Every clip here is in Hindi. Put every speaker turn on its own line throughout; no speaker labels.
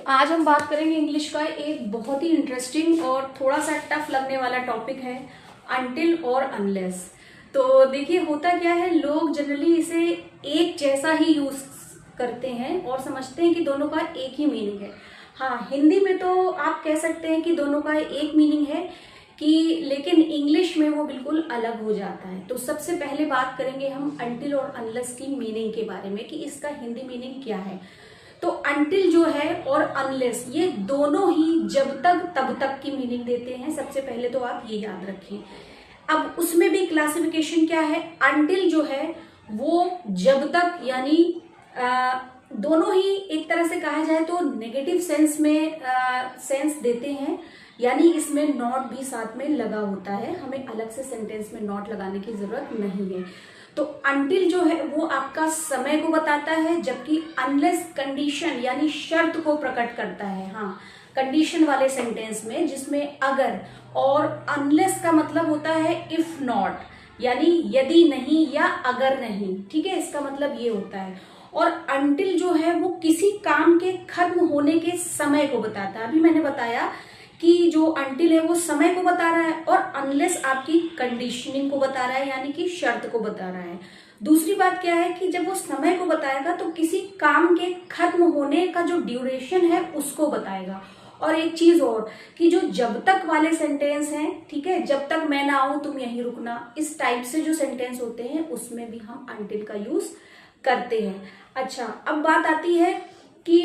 आज हम बात करेंगे इंग्लिश का एक बहुत ही इंटरेस्टिंग और थोड़ा सा टफ लगने वाला टॉपिक है अनटिल और अनलेस। तो देखिए होता क्या है, लोग जनरली इसे एक जैसा ही यूज करते हैं और समझते हैं कि दोनों का एक ही मीनिंग है। हाँ, हिंदी में तो आप कह सकते हैं कि दोनों का एक मीनिंग है कि, लेकिन इंग्लिश में वो बिल्कुल अलग हो जाता है। तो सबसे पहले बात करेंगे हम अनटिल और अनलेस की मीनिंग के बारे में कि इसका हिंदी मीनिंग क्या है। तो अनटिल जो है और अनलेस, ये दोनों ही जब तक तब तक की मीनिंग देते हैं। सबसे पहले तो आप ये याद रखें। अब उसमें भी क्लासिफिकेशन क्या है, अनटिल जो है वो जब तक, यानी दोनों ही एक तरह से कहा जाए तो नेगेटिव सेंस में सेंस देते हैं, यानी इसमें नॉट भी साथ में लगा होता है। हमें अलग से सेंटेंस में नॉट लगाने की जरूरत नहीं है। तो अनटिल जो है वो आपका समय को बताता है, जबकि अनलेस कंडीशन यानी शर्त को प्रकट करता है। हाँ, कंडीशन वाले सेंटेंस में जिसमें अगर, और अनलेस का मतलब होता है इफ नॉट, यानी यदि नहीं या अगर नहीं। ठीक है, इसका मतलब ये होता है। और अनटिल जो है वो किसी काम के खत्म होने के समय को बताता है। अभी मैंने बताया कि जो अनटिल है वो समय को बता रहा है और अनलेस आपकी कंडीशनिंग को बता रहा है, यानी कि शर्त को बता रहा है। दूसरी बात क्या है कि जब वो समय को बताएगा तो किसी काम के खत्म होने का जो ड्यूरेशन है उसको बताएगा। और एक चीज और कि जो जब तक वाले सेंटेंस हैं, ठीक है, जब तक मैं ना आऊं तुम यहीं रुकना, इस टाइप से जो सेंटेंस होते हैं उसमें भी हम अनटिल का यूज करते हैं। अच्छा, अब बात आती है कि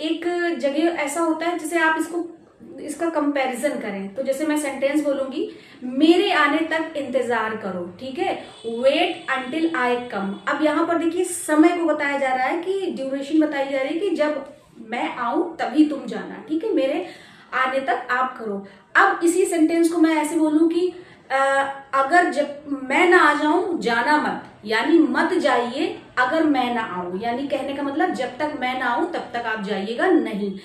एक जगह ऐसा होता है जैसे आप इसका कंपैरिजन करें। तो जैसे मैं सेंटेंस बोलूंगी, मेरे आने तक इंतजार करो, ठीक है, वेट अंटिल आई कम। अब यहां पर देखिए समय को बताया जा रहा है कि ड्यूरेशन बताई जा रही है कि जब मैं आऊं तभी तुम जाना, ठीक है, मेरे आने तक आप करो। अब इसी सेंटेंस को मैं ऐसे बोलूं कि अगर जब मैं ना आ जाऊं जाना मत, यानी मत जाइए अगर मैं ना आऊं, यानी कहने का मतलब जब तक मैं ना आऊं तब तक आप जाइएगा नहीं।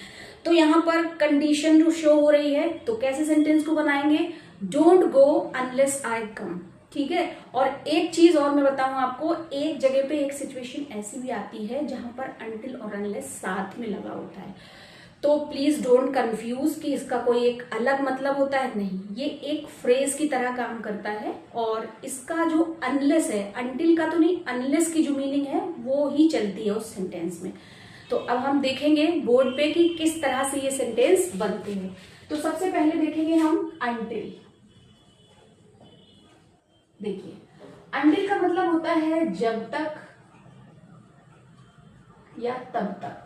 तो यहां पर कंडीशन जो शो हो रही है, तो कैसे सेंटेंस को बनाएंगे, डोंट गो अनलेस आई कम। ठीक है, और एक चीज और मैं बताऊं आपको, एक जगह पे एक सिचुएशन ऐसी भी आती है जहां पर अनटिल और अनलेस साथ में लगा होता है। तो प्लीज डोंट कंफ्यूज कि इसका कोई एक अलग मतलब होता है, नहीं, ये एक फ्रेज की तरह काम करता है। और इसका जो अनलेस है, अनटिल का तो नहीं, अनलेस की जो मीनिंग है वो ही चलती है उस सेंटेंस में। तो अब हम देखेंगे बोर्ड पे कि किस तरह से ये सेंटेंस बनते हैं। तो सबसे पहले देखेंगे हम अनटिल। देखिए, अनटिल का मतलब होता है जब तक या तब तक।